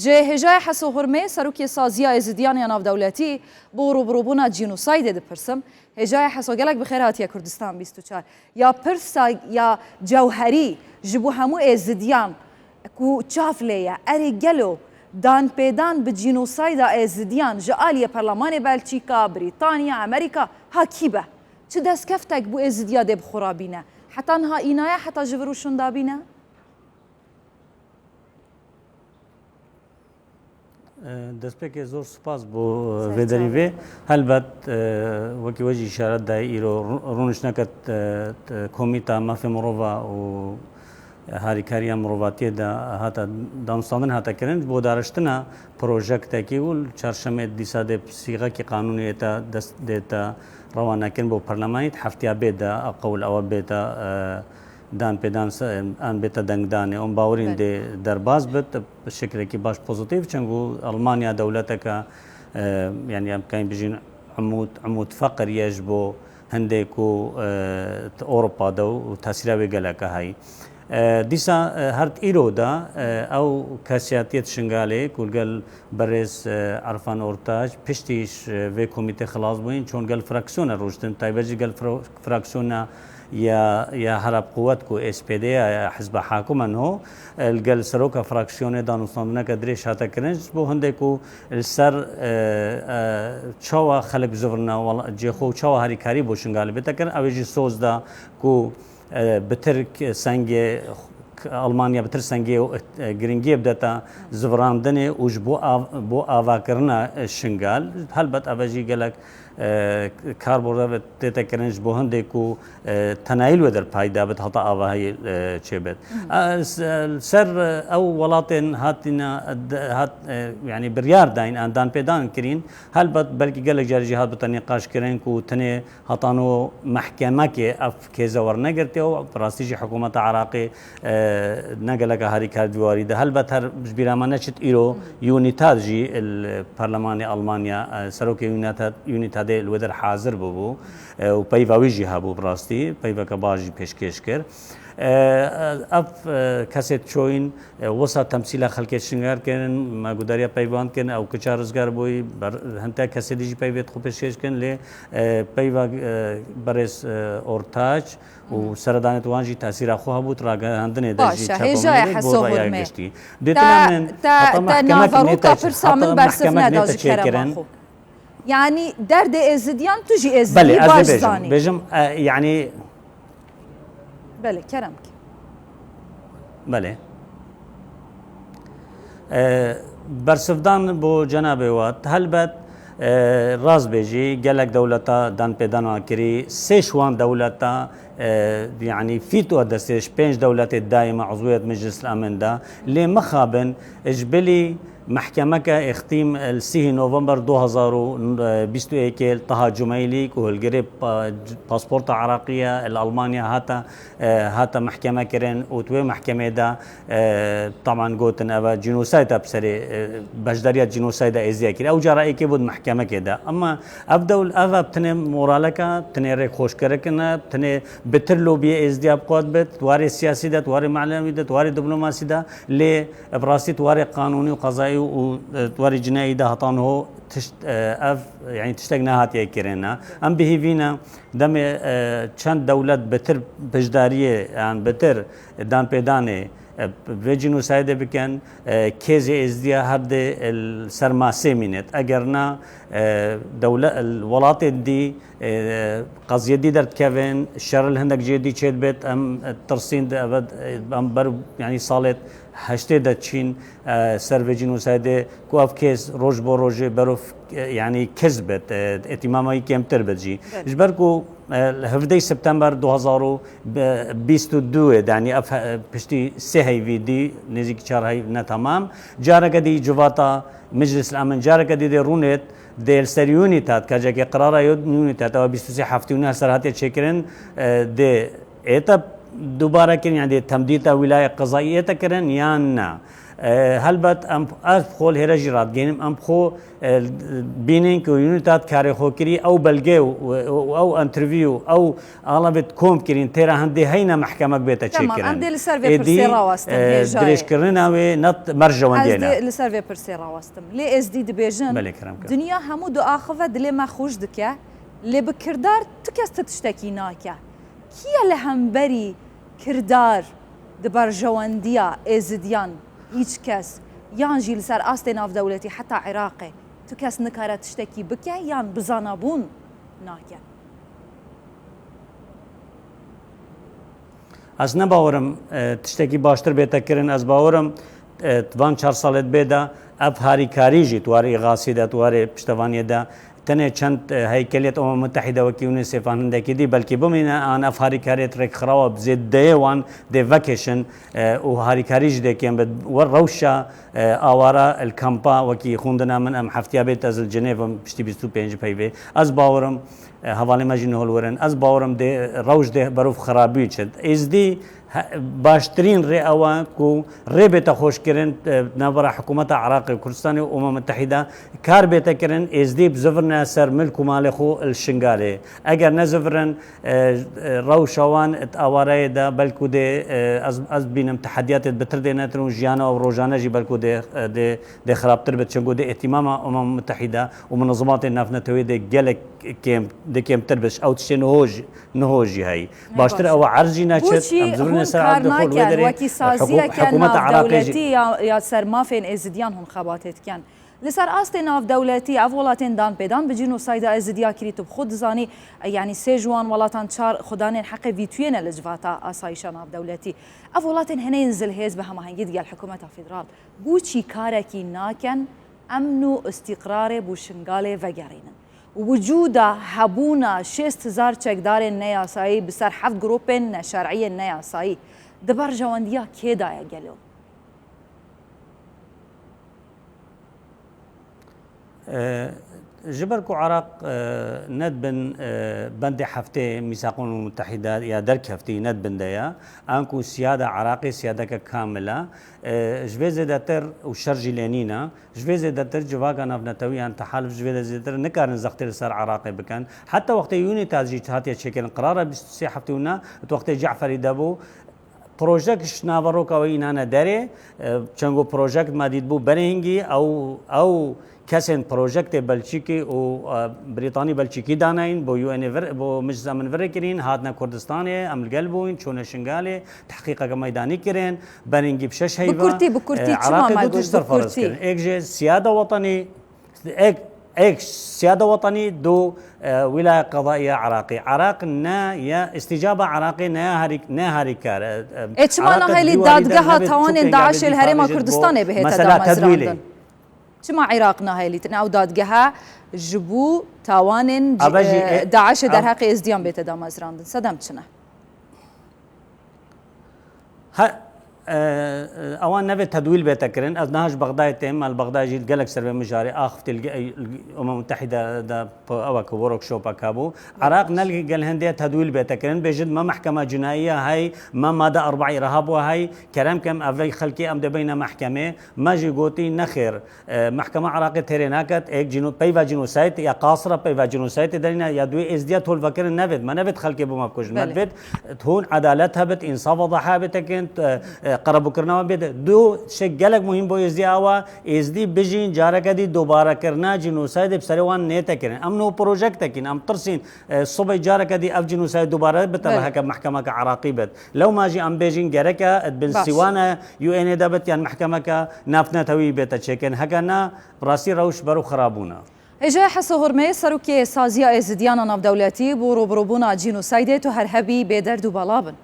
جه هجای حسو هرمه سروکی سازی ازدیانی ناف دولتی بو روبروبونا جینوساید دپرسم هجای حسو گلک بخیر هاتیه کردستان 24 یا پرسا یا جوهری جبو همو ازدیان کو چافلیه اری گلو دان پیدان به جینوساید ازدیان جالیه پارلمان بلژیکا بریتانیا امریکا ها کیبه چه دست کفتک بو ازدیا دب خرابینه حتی انها اینایه حتی جبروشون دابینه دەستپێکی زۆر سوپاس بۆ وێدەریێ هەلبەت وەکی وەجی شارەت دای ئیرۆ ڕوونش نەکرد کۆمیتا مافێ مرۆڤ و هاریکاریان مرۆڤاتیەدا هاتە دانوستاندن هاتەکردن بۆ داڕشتنە پرۆژەکتێکی و چارشەمێ دیسا دێ سیغەکی قانونیێتە دەست دێتە ڕەوانەکردن بۆ پەرلەمانیت هەفتیا بێدا قەول ئەوە بێتە دان پێدان ئەن بێتە دەنگدانێ ئەوم باوەڕین دێ دەرباز بێت شکلێکی باش پۆزیتیڤ چەنگ و ئەڵمانیا دەولەتەکە یعنی بکەین بژین عمود فەقریەش بۆ هەندێک و ئۆڕۆپادا و تاسیراوێ گەلەکە هەی دیسا هەرد ئیرۆدا ئەو کەسیاتیت شنگالێ کورگەل بەڕێز عرفان ئۆرتاج پشتیش vê komîtê خلاص بووین چۆن گەل فراکسیۆنە ڕۆشتن تایبەتی گەل فراکسیۆنە یا هەراب قووەت و SPD حزب حاکومەن هۆ گەل سەرۆکە فراکسیۆنێ دانوستاندنەکە درێژ هاتەکردن بۆ هەندێک و سەر چاوە خەلک زڤرنە جێخۆ و چاوە هەریکاری بۆ شنگالە بێتەکردن ئەوێژی سۆزدا و بتر سەنگێ ئەڵمانیا بتر سەنگێ و گرنگیە بدەتە زڤڕاندنێ وش بۆ ئاواکردنە شنگال هەلبەت ئەڤەژی گەلک کاربۆرە تێتەکردنش بۆ هەندێک و تەنایل وە دەرپایدا بێت هەتا ئاواهەیە چێ بێت سەر ئەو وڵاتێن هاتینە ینی بڕیار داین ئەندان پێدان کرین هەلبەت بەلکی گەلێک جارێکی هات بتەنێ قاشکردن و تەنێ هەتانەوە مەحکەمەکێ ئەف کێزە وەرنەگرتەوە ڕاستیژی حکوومەتە عراقی نەگەلەکە هەریکار دیواریدا هەلبەت هەر ژبیرامە نەچێت ئیرۆ یونیتاژی پەرلەمانی ئەڵمانیا سەرۆکی یونیتاد الودر حاضر بوو و پەیواویژی هەبوو بڕاستی پەیوەکە باشی پێشکەش کرد ئەف کەسێت چۆین وەسا تەمسیلا خەڵکێت شنگارکردن ماگوداریە پەیوانکردن ئەو کچا ڕزگار بووی هەندێک کەسێتیژی پەیوێت خۆ پێشکەشکردن لێ پەیوا بەڕێز ئۆرتاج و سەردانێت وانژی تاسیرا خۆ هەبوو ڕاگەاندنێ دەژی گشتی دێتەکردن يعني درد ازديان تجي ازدي باش زاني بيجم يعني بله كرمك بله برسفدان بو جناب وات هلبت راز بيجي قالك دولتا دان بيدان كري سيشوان دولتا يعني فيتو دستيش بينج دولات الدائمة عضوية مجلس الأمن دا اللي مخابن اجبلي محكمة اختيم السيه نوفمبر 2021 طه جميلي كهالجريب باسبورت عراقية الألمانيا هاتا محكمة كرين وتوي محكمة دا طبعا قوتن أبا جينوسايدا بسري بجداريات جينوسايدا إزيا كري أو جرائي كيبود محكمة كده أما أبدول أبا بتني مورالكا بتني ريك خوش كركنا بتني بترلو بيه إزدياب قوات بت تواري سياسي دا تواري معلومي دا تواري دبلوماسي دا لي براسي تواري قانوني وقضائي وتواري جنائي ده هطانه يعني تشتغنا هاتي كيرنا ام بهيفينا دم چند دولت بتر بجداريه يعني بتر دان بيدانه جینوساید بکن کیزی ازدیا هرد السرماسه مینت اگرنا دولت الولات دی قضیه دی درد کردن شرل هندک جدی چید بیت ام ترسین ابد ام بر یعنی سالت هشته دچین سر جینوساید کو اف کیس روز بر روز بروف يعني كذبت اتمامي كمتر بتجي جبركو 17 سبتمبر 2022 يعني اف بشتي سهي في دي نزيك شهر هاي تمام جارك دي جواتا مجلس الامن جارك دي رونت دي السريونيتات كاجا قرار يونيتات او 26 هفتونه سرهات شكرن دي ايتا دوباره كن يعني تمديد ولايه قضائيه كرن يانا هەلبەت ئەم ئەس خۆل هێرەژی ڕادگەینم ئەم خۆ بینین کە یونیتات کارێخۆکری ئەو بەلگێ و ئەو ئەنترویو ئەو ئاڵەبێت کۆمکردین تێرە هەندێ هەینە محکەمەک بێتە چێکردن درێژکردن ناوێ نەت مەرژەوەندێنە لەسەر وێ پرسێ ڕاوەستم لێ ئێزدی دەبێژن دنیا هەموو دوئاخەوە دلێ مە خۆش دکە لێ بکردار تو کەس تشتێکی ناکە کیە لە هەمبەری کردار دبەرژەوەندیە ئێزدیان هیچ کەس یانژی لەسەر ئاستێ ناودەوڵەتی حتا عێراقێ تو کەس نکارە تشتێکی بکە یان بزانەبوون ناکە ئەس نەباوەرم تشتێکی باشتر بێتەکردن ئەس باوەرم توان 4 ساڵێت بێدا ئەف هاریکاریژی توارێ غاسیدا توارێ پشتەوانیەدا تەنێ چەند هەیکلێت ئەوە متحیدەوەکی یونیسێفان هەندێکی دی بەلکی بمینە ئان ئەف هاریکارێت ڕێکخراوە بزێت دەیەوان دێڤەکێشن و هاریکاریژ دەکەن وە ڕەوشە ئاوارە الکەمپا وەکی خوندنا من ئەم هەفتیا بێت ئەزل جنێڤم پشتی 25 پەیوێ ئەس باوەرم هەواڵی مەژین هەڵوەرن ئەس باوەرم دێ ڕەوش دێ بەرەو خراپی چێت ئێزدی باشترین ڕێ ئەوە و ڕێ بێتە خۆشکردن ناوەڕە حکوومەتە عراقی و کوردستانی و ئەومە متحیدا کار بێتەکردن ئێزدی بزڤرنە سەر ملک و ماڵێ خۆ شنگالێ ئەگەر نەزڤرن ڕەوشەوان ئاوارەیەدا بەلکو دێ ئەس بینم تحدیاتێت بتر دێنێتن و ژیانەوە و ڕۆژانەژی بەلکو دێ خراپتر بێت چنگۆ دێ ئێتیمامە ئەومە متحیدا و منظماتی نافنەتەوەی دێ گەلێک دەکەمتر بش ئەو تشتێ نهۆژی هەی باشتر ئەوە عەرجی ناچێت وەکی سازیەکە ناودەوڵەتی یا سەرمافێن ئێزدیان هەم خەباتێتکەن لەسەر ئاستێ ناودەوڵەتی ئەو وڵاتێندان پێدان بجین و سایدا ئێزدیا کریت و خۆ دزانی ینی سێ جوان وڵاتان چار خوددانێن حەقی ڤیتوێنە لە جڤاتە ئاسایشە ناودەوڵەتی ئەو وڵاتێن هەنەیەن زلهێز بە هەماهەنگی دیگەل حکوومەتە فیدرال بوچی کارێکی ناکەن ئەمن و ئیستیقرارێ بۆ شنگالێ ڤەگەڕێنن وجودا هەبوونە 6,000 چەکدارێن نەیاسایی بسەر 7 گرۆپێن نەشەرعیە نەیاسایی دبەرژەوەندیە کێدایە گەلۆ جبر کو عراق ندبن بند هفته میثاق المتحده یا درک هفته ندبن دیا انکو سیاده عراقی سیاده که کامله جوی زیادتر و شرجی لینینا جوی زیادتر جواگا نفنتوی ان تحالف جوی زیادتر نکارن زختر سر عراقی بکن حتی وقت یونی تازجی هاتیه شکل قراره 23 هفته ونا وقت جعفری دبو پروژکتش ناوروکا و اینانا داره چنگو پروژکت ما دید بو برهنگی او کسین پروژکت بلژیکی و بریتانی بلژیکی داناین بو یو ان بو مش زمن ور کرین هاتنا کردستان ام قلبوین چون شنگاله تحقیق میدانی کرین برهنگی بشش هیوا بکورتی چما ما بکورتی یک سیاده وطنی ایک سیاده وطنی دو ولاية قضائية عراق نا يا استجابة عراقي نا هاريكار اتشمانا هاي اللي دادقها توان داعش الهرم كردستان به مسألة تدويلي شما عراقنا هاي اللي تناو دادقها جبو توان داعش در حق ازديان بيت دام ازراندن صدام چنه اوان نبي تدويل بيتكرن از نهج بغداد تم البغداد جيل قالك سر مجاري اخفت الامم المتحده دا اوك ورك شوب كابو عراق نلقى قال هنديه تدويل بيتكرن بجد ما محكمه جنائيه هاي ما ماده 4 ارهاب وهي كلام كم افي خلقي ام بين محكمه ما جي قوتي نخير محكمه عراقيه تريناكت اك جنوب بيفا جنوسايت يا قاصره بيفا جنوسايت دلنا يا دوي ازديات هول فكر نفد ما نفد خلقي بما كوج نفد تهون عدالتها بت انصاف وضحها بتكنت قربو کرنا بید دو شگلک مهم با ازدی آوا ازدی بجین جاره کدی دوباره کرنا جنوساید بسریوان نیت کرن امنو پروژکت کن ام ترسین صبح جاره کدی اف جنوساید دوباره بتره که محکمه که عراقی بد لو ما جی ام بجین گره که بن سیوانه یو ان دبت یان محکمه که نافنه توی بت چکن هکنا راسی روش برو خرابونه اجا حسو هرمي سروكي سازيا ازديانا ناف دولتي بو روبروبونا جينوسايد تو هرهبي بدرد وبلابن